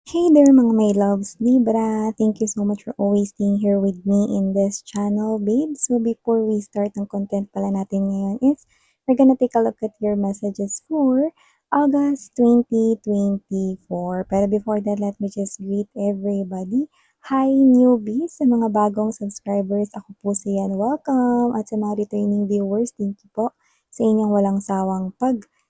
Hey there mga my loves, Libra. Thank you so much for always being here with me in this channel, babe. So before we start ang content pala natin ngayon is we're gonna take a look at your messages for August 2024. Pero before that, let me just greet everybody. Hi newbies, sa mga bagong subscribers, ako po si Yan. Welcome! At sa mga returning viewers, thank you po sa inyong walang sawang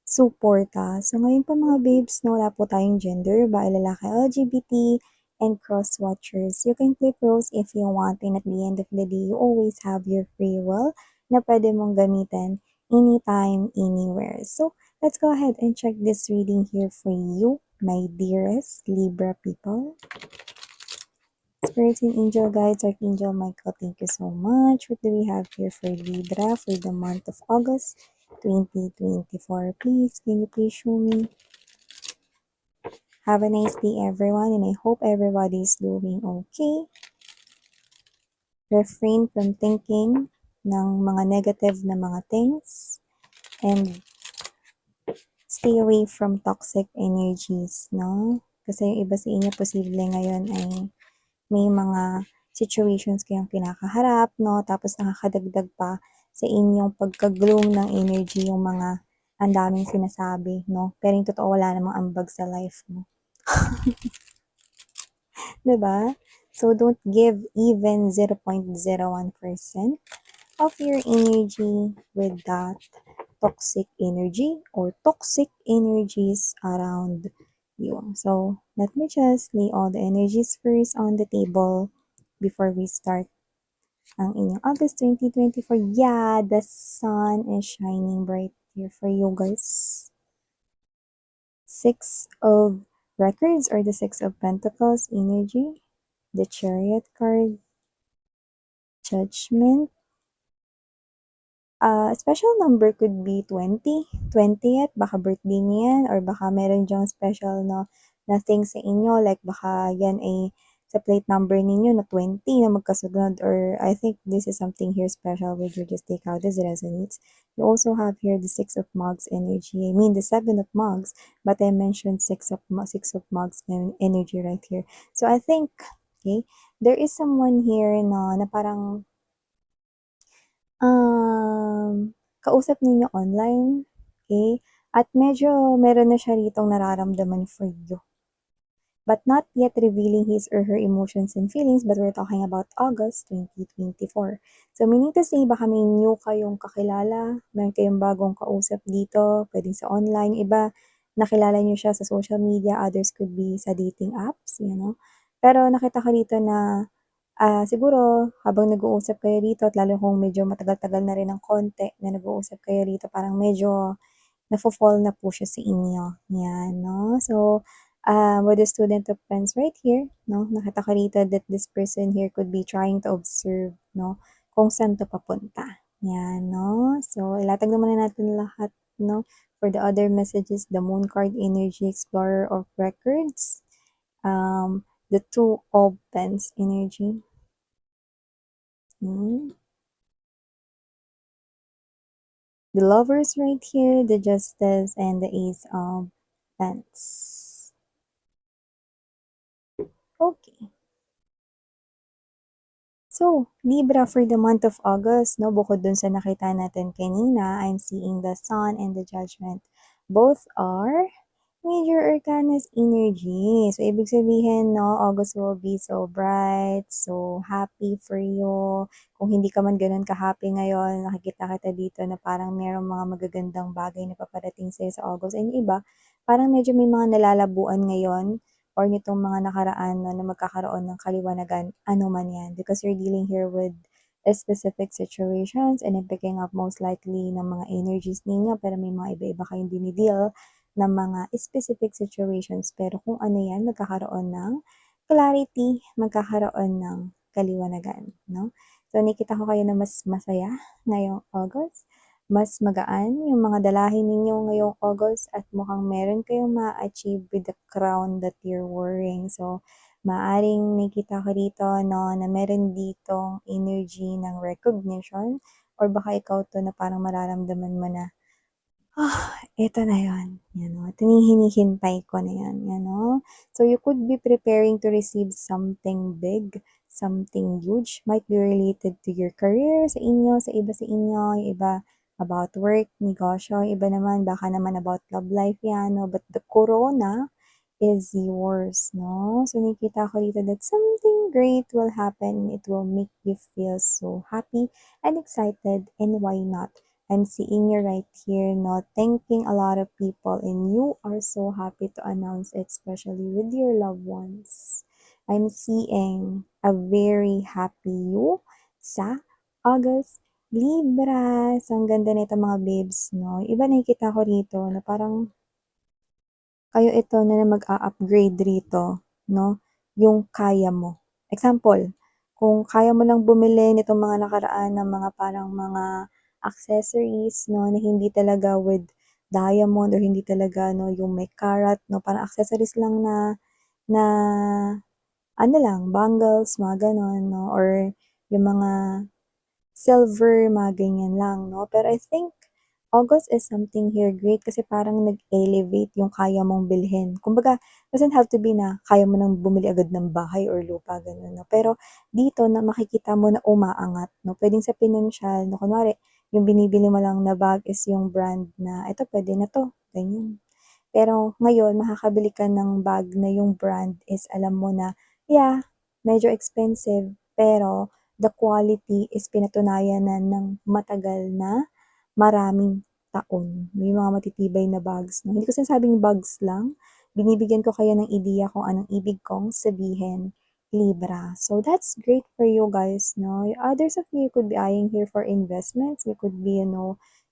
suporta. So ngayon po mga babes, no, wala po tayong gender, babae, lalaki, LGBT, and cross-watchers. You can click rose if you want, and at the end of the day, you always have your free will na pwede mong gamitin anytime, anywhere. So let's go ahead and check this reading here for you, my dearest Libra people. Spirits and angel guides, Archangel Michael, thank you so much. What do we have here for Libra for the month of August 2024? Please, can you please show me? Have a nice day, everyone, and I hope everybody is doing okay. Refrain from thinking ng mga negative na mga things and stay away from toxic energies, no? Kasi yung iba sa inyo posible ngayon ay may mga situations kayong kinakaharap, no? Tapos nakakadagdag pa sa inyong pagka-gloom ng energy yung mga ang daming sinasabi, no? Pero yung totoo, wala namang ambag sa life mo. Diba? So, don't give even 0.01% of your energy with that toxic energy or toxic energies around you. So, let me just lay all the energies first on the table before we start ang inyong August 2024. Yeah, the sun is shining bright here for you guys. Six of Records or the Six of Pentacles energy, the Chariot card, Judgment. Special number could be 20, 20th, baka birthday niya yan, or baka meron dyang special na thing sa inyo, like baka yan ay sa plate number ninyo na 20 na magkasunod, or I think this is something here special which you just take out as resonates. You also have here the Six of Mugs energy, I mean the Seven of Mugs, but I mentioned Six of Mugs energy right here. So I think, okay, there is someone here na parang kausap ninyo online, okay? At medyo meron na siya ritong nararamdaman for you. But not yet revealing his or her emotions and feelings, but we're talking about August 2024. So meaning to say, baka may new kayong kakilala, meron kayong bagong kausap dito, pwedeng sa online, iba, nakilala niyo siya sa social media, others could be sa dating apps, you know. Pero nakita ko dito na siguro habang nag-uusap kayo rito at lalo kung medyo matagal-tagal na rin ng konti na nag-uusap kayo rito, parang medyo nafo-fall na po siya sa inyo. Yan, no? So, with the Student of Pens right here, no? Nakita ko rito that this person here could be trying to observe, no? Kung saan to papunta. Yan, no? So, ilatag naman na natin lahat, no? For the other messages, the Moon card, Energy Explorer of Records, the Two of Pens energy. The Lovers right here, the Justice, and the Ace of Pens. Okay. So, Libra for the month of August, no, bukod dun sa nakita natin kanina, I'm seeing the Sun and the Judgment. Both are Major Arcana's energy. So, ibig sabihin, no, August will be so bright, so happy for you. Kung hindi ka man ganun ka-happy ngayon, nakikita kita dito na parang merong mga magagandang bagay na paparating sa'yo sa August. And yung iba, parang medyo may mga nalalabuan ngayon or nitong mga nakaraan na magkakaroon ng kaliwanagan, ano man yan. Because you're dealing here with specific situations and I'm picking up most likely ng mga energies ninyo pero may mga iba-iba kayong dinideal ng mga specific situations. Pero kung ano yan, magkakaroon ng clarity, magkakaroon ng kaliwanagan, no? So, nakita ko kayo na mas masaya ngayong August. Mas magaan yung mga dalahin ninyo ngayong August at mukhang meron kayong ma-achieve with the crown that you're wearing. So, maaring nakita ko dito no, na meron ditong energy ng recognition or baka ikaw to na parang mararamdaman mo na Eto na yun, yan 'no, ito na yung hinihintay ko na yan, yan 'no. So you could be preparing to receive something big, something huge, might be related to your career, sa inyo, sa iba sa inyo, yung iba about work, negosyo, iba naman baka naman about love life yan 'no, but the corona is yours 'no. So nakikita ko dito that something great will happen, it will make you feel so happy and excited, and why not? I'm seeing you right here, no, thanking a lot of people, and you are so happy to announce it, especially with your loved ones. I'm seeing a very happy you sa August Libra. So, ang ganda nito mga babes, no? Iba nakikita ko rito na parang kayo ito na mag-a-upgrade rito, no, yung kaya mo. Example, kung kaya mo lang bumili nitong mga nakaraan ng mga parang mga accessories, no, na hindi talaga with diamond or hindi talaga, no, yung may karat, no, parang accessories lang na na ano lang, bangles, mga gano'n, no, or yung mga silver, mga ganyan lang 'no. Pero I think August is something here great kasi parang nag-elevate yung kaya mong bilhin. Kumbaga, doesn't have to be na kaya mo ng bumili agad ng bahay or lupa, gano'n 'no. Pero dito na makikita mo na umaangat 'no. Puwedeng sa pinansiyal 'no, kunwari yung binibili mo lang na bag is yung brand na, "Eto puwede na 'to," ganyan. Pero ngayon makakabili ka ng bag na yung brand is alam mo na, yeah, medyo expensive, pero the quality is pinatunayan na ng matagal na maraming taon. May mga matitibay na bags 'no. Hindi ko sinasabing bags lang, binibigyan ko kayo ng ideya kung anong ibig kong sabihin, Libra. So that's great for you guys 'no. Others of you could be eyeing here for investments, you could be,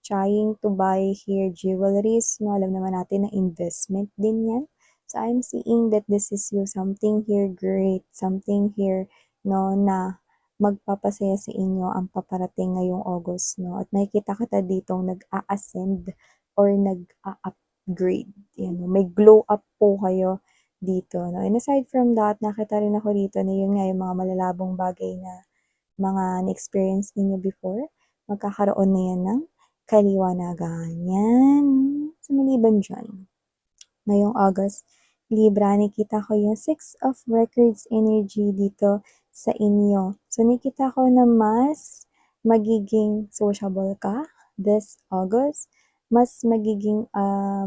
trying to buy here jewelries 'no, alam naman natin na investment din 'yan. So I'm seeing that this is you, something here great, something here 'no, na magpapasaya sa inyo ang paparating ngayong August 'no, at makikita kita ditong nag-a-ascend or nag-a-upgrade, 'yan 'no, may glow up po kayo dito 'no. And aside from that, nakita rin ako dito na yun nga yung mga malalabong bagay na mga na-experience ninyo before, magkakaroon na yan ng kaliwanagan, 'yan. So maliban diyan, ngayong August, Libra, nakita ko yung Six of Records energy dito sa inyo. So, nakita ko na mas magiging sociable ka this August. Mas magiging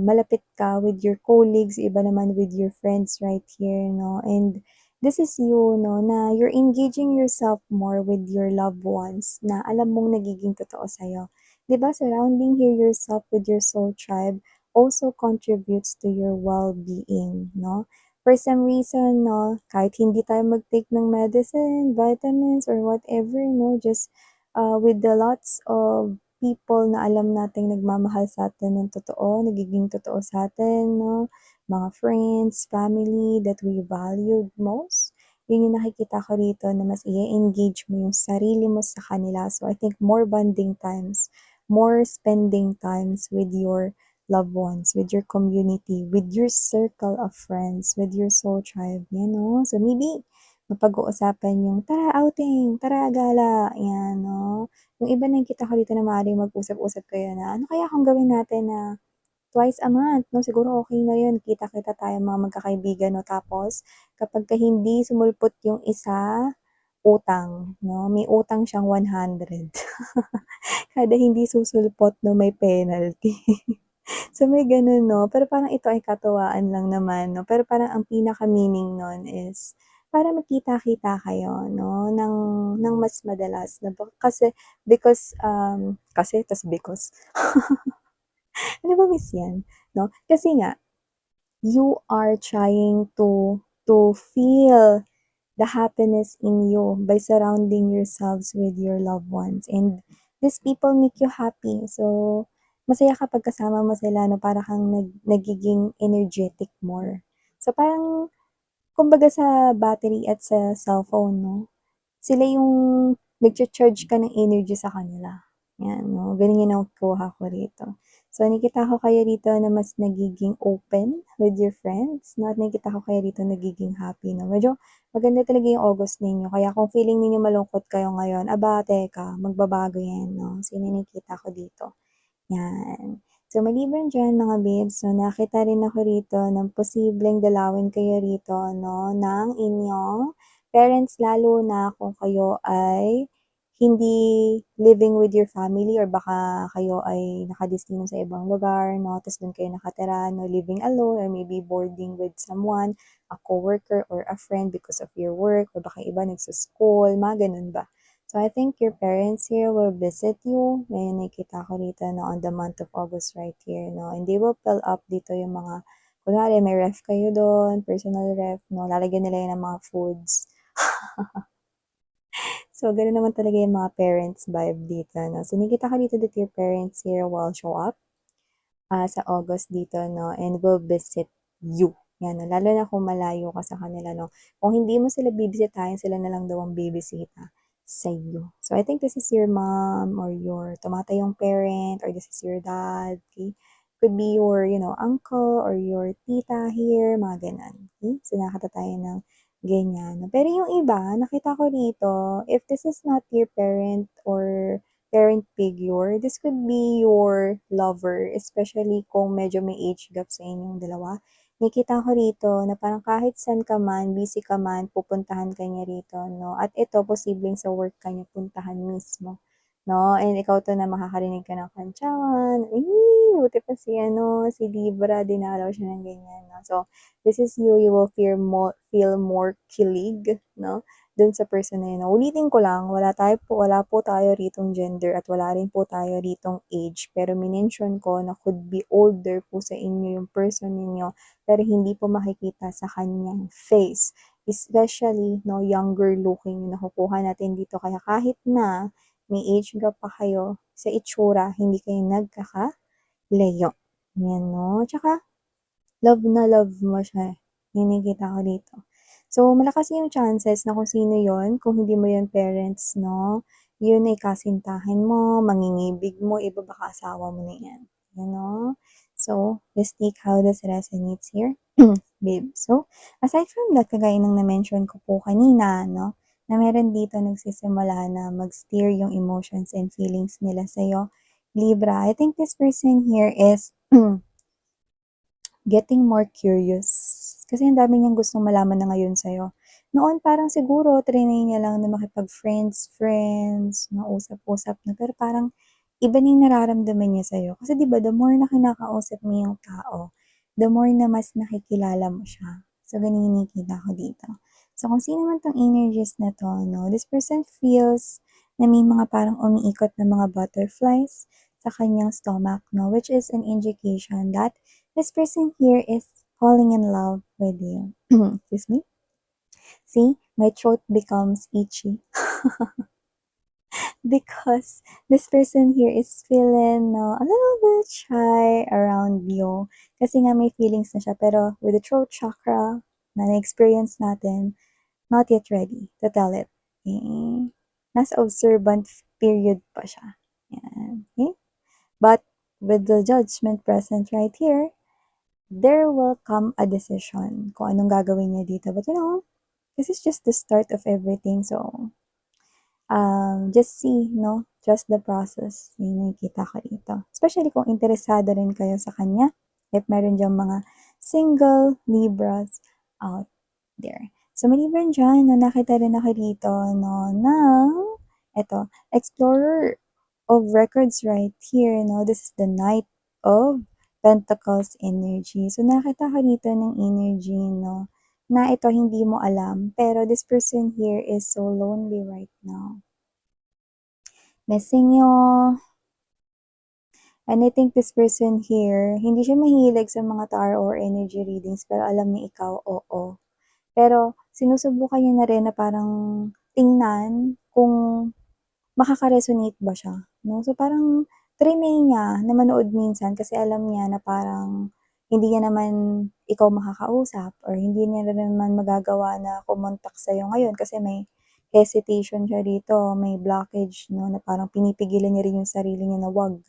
malapit ka with your colleagues, iba naman with your friends right here, no? And this is you, no, na you're engaging yourself more with your loved ones na alam mong nagiging totoo sa'yo. 'Di ba, surrounding here yourself with your soul tribe also contributes to your well-being, no? For some reason, no, kahit hindi tayo mag-take ng medicine, vitamins, or whatever, no, just with the lots of people na alam nating nagmamahal sa atin ng totoo, nagiging totoo sa atin, no? Mga friends, family that we valued most. Yun yung nakikita ko rito na mas i-engage mo yung sarili mo sa kanila. So I think more bonding times, more spending times with your loved ones, with your community, with your circle of friends, with your soul tribe, yan 'no. So maybe mapag-uusapan yung, "Tara outing, tara gala," yan 'no. Yung iba nakikita ko dito na maaaring mag-usap-usap kayo na, "Ano kaya kung gawin natin na twice a month 'no, siguro okey na yun, kita-kita tayong mga magkakaibigan 'no." Tapos kapagka hindi sumulpot yung isa, utang 'no, may utang siyang 100. Kada hindi susulpot 'no, may penalty. So, may gano'n 'no, pero parang ito ay katuwaan lang naman 'no, pero parang ang pinaka-meaning nun is para magkita-kita kayo 'no, ng mas madalas na kasi because, kasi tas because, ano ba miss yan 'no? Kasi nga, you are trying to feel the happiness in you by surrounding yourselves with your loved ones, and these people make you happy. So, masaya kapag kasama mo sila 'no, para kang nagiging energetic more. So, parang kumbaga sa battery at sa cellphone 'no, sila yung nagcha-charge ka ng energy sa kanila, 'yan 'no, gano'n yung nakukuha ko rito. So, nakikita ko kayo rito na mas nagiging open with your friends 'no, at nakikita ko kayo rito nagiging happy 'no. Medyo maganda talaga yung August ninyo, kaya kung feeling ninyo malungkot kayo ngayon, aba teka, magbabago 'yan 'no. So, yun yung nakikita ko dito, 'yan. So, maliban diyan mga babes 'no, nakita rin ako rito ng posibleng dalawin kayo rito 'no, ng inyong parents lalo na kung kayo ay hindi living with your family or baka kayo ay nakadestino sa ibang lugar 'no, ta's dun kayo nakatira 'no, living alone or maybe boarding with someone, a coworker or a friend because of your work or baka iba nagso-school, mga ganun ba. So, I think your parents here will visit you. May nakikita ko rito no, on the month of August right here, no? And they will fill up dito yung mga, kunwari may ref kayo doon, personal ref, no? Lalagyan nila yun ng mga foods. So, ganun naman talaga yung mga parents vibe dito, no? So, nakikita ko dito that your parents here will show up sa August dito, no? And will visit you. Yan, no? Lalo na kung malayo ka sa kanila, no? Kung hindi mo sila bibisitahin, sila na lang daw ang bibisita sa iyo. So, I think this is your mom or your tumatayong parent or this is your dad, okay? Could be your, uncle or your tita here, mga ganun. Okay? So, nakakata tayo ng ganyan. No? Pero yung iba, nakita ko dito, if this is not your parent or parent figure, this could be your lover, especially kung medyo may age gap sa inyong dalawa. Nakita ko rito na parang kahit saan ka man, busy ka man, pupuntahan ka niya rito, no? At ito, posibleng sa work ka niya puntahan mismo, no? And ikaw to na makakarinig ka ng kantsawan, buti pa si Libra, dinalaw siya ng ganyan, no? So, this is you will feel more kilig, no? Dun sa person na yun. Ulitin ko lang, wala po tayo ritong gender at wala rin po tayo ritong age. Pero minention ko na could be older po sa inyo yung person ninyo, pero hindi po makikita sa kanyang face. Especially, no, younger looking yung nakukuha natin dito. Kaya kahit na may age gap pa kayo sa itsura, hindi kayo nagkakalayo. Yan, no? Tsaka, love na love mo siya. Nakikita ko dito. So, malakas yung chances na kung sino yon, kung hindi mo yun parents, no? Yun ay kasintahan mo, mangingibig mo, iba baka asawa mo na yan. You know? So, just take how this resonates here, babe. So, aside from that, kagaya ng na-mention ko po kanina, no? Na meron dito nagsisimula na mag-steer yung emotions and feelings nila sa'yo. Libra, I think this person here is getting more curious. Kasi ang dami niyang gustong malaman na ngayon sa'yo. Noon parang siguro triny niya lang na makipag-friends, na usap-usap na, pero parang iba na yung nararamdaman niya sa'yo. Kasi 'di ba the more na kinakausap mo yung tao, the more na mas nakikilala mo siya. So, ganun yung nakikita ko dito. So, kung sino man 'tong energies na 'to 'no, this person feels na may mga parang umiikot na mga butterflies sa kanyang stomach 'no, which is an indication that this person here is falling in love with you. Excuse me. See, my throat becomes itchy because this person here is feeling a little bit shy around you. Kasi nga may feelings na siya, pero with the throat chakra na na-experience natin, not yet ready to tell it. Okay? Nasa observant period pa siya. Yan. Okay? But with the judgment present right here, there will come a decision kung anong gagawin niya dito. But this is just the start of everything. So, just see, no? Trust the process. Yung nakikita ko dito. Especially kung interesado rin kayo sa kanya. If meron diyang mga single Libras out there. So, maliban dyan, no, nakita rin ako dito, no, ng, eto, Explorer of Records right here, no? This is the Knight of Pentacles energy. So, nakita ko dito ng energy, no? Na ito hindi mo alam, pero this person here is so lonely right now. Missing you. And I think this person here, hindi siya mahilig sa mga tarot or energy readings, pero alam niya ikaw, oo. Pero sinusubukan niya na rin na parang tingnan kung makaka-resonate ba siya, 'no? So, parang triny niya na manood minsan kasi alam niya na parang hindi niya naman ikaw makakausap or hindi niya rin naman magagawa na kumontak sa'yo ngayon kasi may hesitation siya dito, may blockage 'no, na parang pinipigilan niya rin yung sarili niya na 'wag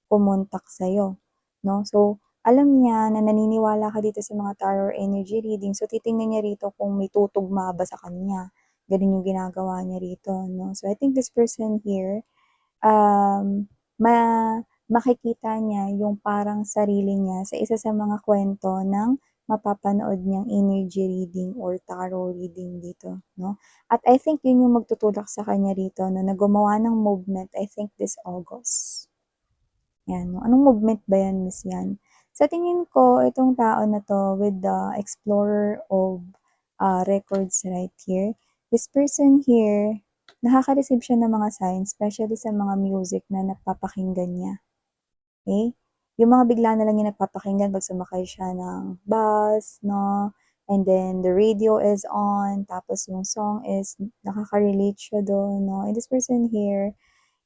kumontak sa'yo, 'no? So, alam niya na naniniwala ka dito sa mga tarot energy reading, so titingnan niya rito kung may tutugma ba sa kanya. Gano'n yung ginagawa niya rito 'no. So, I think this person here, um, ma makikita niya yung parang sarili niya sa isa sa mga kwento ng mapapanood niyang energy reading or tarot reading dito, 'no? At I think yun yung magtutulak sa kanya rito 'no, na gumawa ng movement, I think this August. 'Yan 'no, anong movement ba 'yan, Miss 'yan? Sa tingin ko itong tao na 'to with the explorer of, records right here, this person here, nakaka-receive siya ng mga signs especially sa mga music na napapakinggan niya, okey? Yung mga bigla na lang niya napapakinggan 'pag sumakay siya ng bus 'no, and then the radio is on, tapos yung song is nakaka-relate siya dun 'no, and this person here,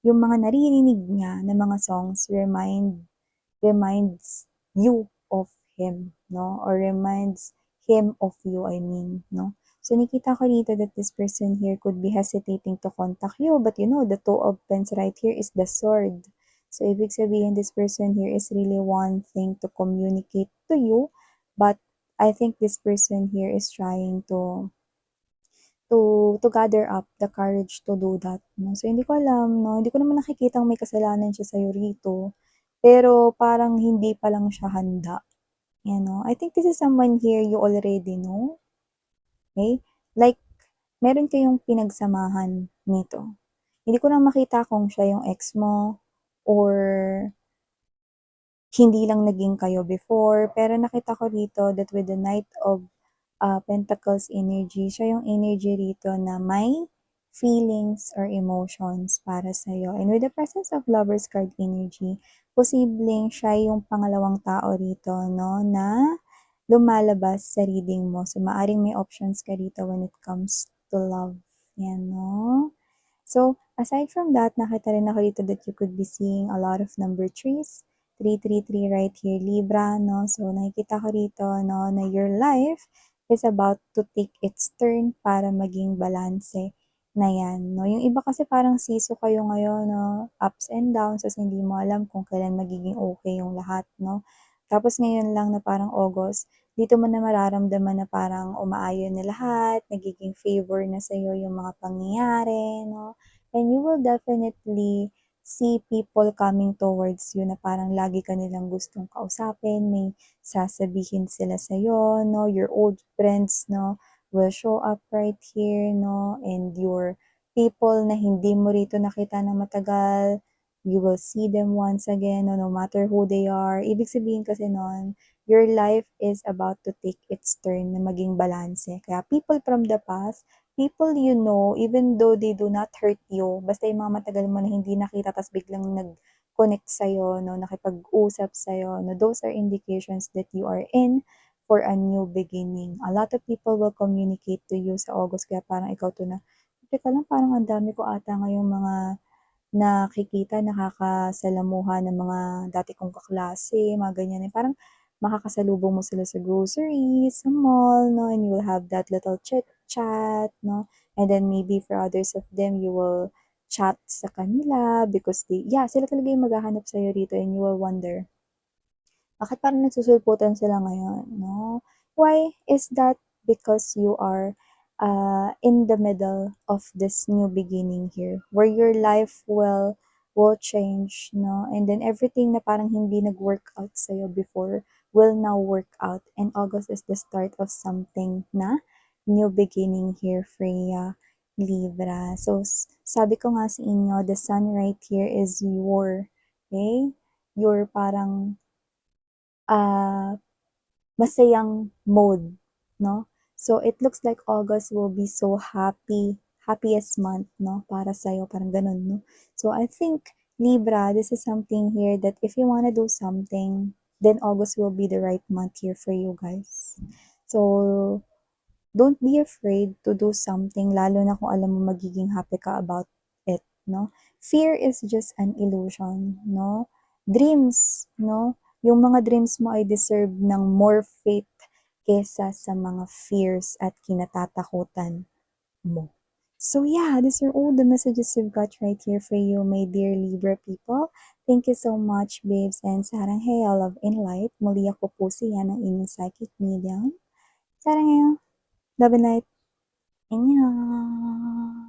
yung mga naririnig niya na mga songs reminds you of him 'no, or reminds him of you, I mean 'no. So nakita ko dito that this person here could be hesitating to contact you, but you know the Two of Pens right here is the sword. So ibig sabihin this person here is really wanting to communicate to you, but I think this person here is trying to gather up the courage to do that 'no. So hindi ko alam 'no, hindi ko naman nakikitang may kasalanan siya sa'yo rito, pero parang hindi pa lang siya handa, you know. I think this is someone here you already know, okey? Like meron kayong pinagsamahan nito. Hindi ko lang makita kung siya yung ex mo or hindi lang naging kayo before, pero nakita ko rito that with the Knight of Pentacles energy, siya yung energy rito na may feelings or emotions para sa'yo. And with the presence of Lovers card energy, posibleng siya yung pangalawang tao rito, no, na lumalabas sa reading mo. So, maaring may options ka rito when it comes to love. Yan, no? So, aside from that, nakita rin ako dito that you could be seeing a lot of number threes. 333 right here, Libra, no? So, nakikita ko rito, no, na your life is about to take its turn para maging balanse na yan, no? Yung iba kasi parang siso kayo ngayon, no? Ups and downs, kasi hindi mo alam kung kailan magiging okay yung lahat, no? Tapos ngayon lang na parang August, dito mo na mararamdaman na parang umaayon na lahat, nagiging favor na sa'yo yung mga pangyayari, no? And you will definitely see people coming towards you na parang lagi ka nilang gustong kausapin, may sasabihin sila sa'yo, no? Your old friends, no, will show up right here, no? And your people na hindi mo rito nakita ng matagal, you will see them once again, no, no matter who they are. Ibig sabihin kasi nun, your life is about to take its turn na maging balanse. Kaya people from the past, people you know, even though they do not hurt you, basta yung mga matagal mo na hindi nakita tas biglang nag-connect sa'yo, no, nakipag-usap sa'yo, no, those are indications that you are in for a new beginning. A lot of people will communicate to you sa August, kaya parang ikaw to na, teka lang, parang ang dami ko ata ngayong mga nakikita, nakakasalamuha ng mga dati kong kaklase, mga ganyan. Eh, parang makakasalubong mo sila sa groceries, sa mall, no, and you will have that little chit-chat, no, and then maybe for others of them, you will chat sa kanila because yeah, sila talaga yung maghahanap sa'yo rito and you will wonder, bakit parang nagsusulputan sila ngayon, 'no? Why is that? Because you are, in the middle of this new beginning here, where your life will change, 'no? And then everything na parang hindi nag-work out sa'yo before will now work out, and August is the start of something na new beginning here, Freya, Libra. So, sabi ko nga sa inyo, the sun right here is okay? Your parang ah, masayang mode, 'no? So, it looks like August will be so happiest month, 'no, para sa'yo, parang gano'n, 'no? So, I think Libra, this is something here that if you wanna do something, then August will be the right month here for you guys. So, don't be afraid to do something lalo na kung alam mo magiging happy ka about it, 'no? Fear is just an illusion, 'no? Dreams, 'no? Yung mga dreams mo ay deserve ng more faith kesa sa mga fears at kinatatakutan mo. So yeah, these are all the messages we've got right here for you, my dear Libra people. Thank you so much, babes, and saranghae, love and light. Muli ako po siya ng inyong psychic medium. Saranghae, love and light. 안녕.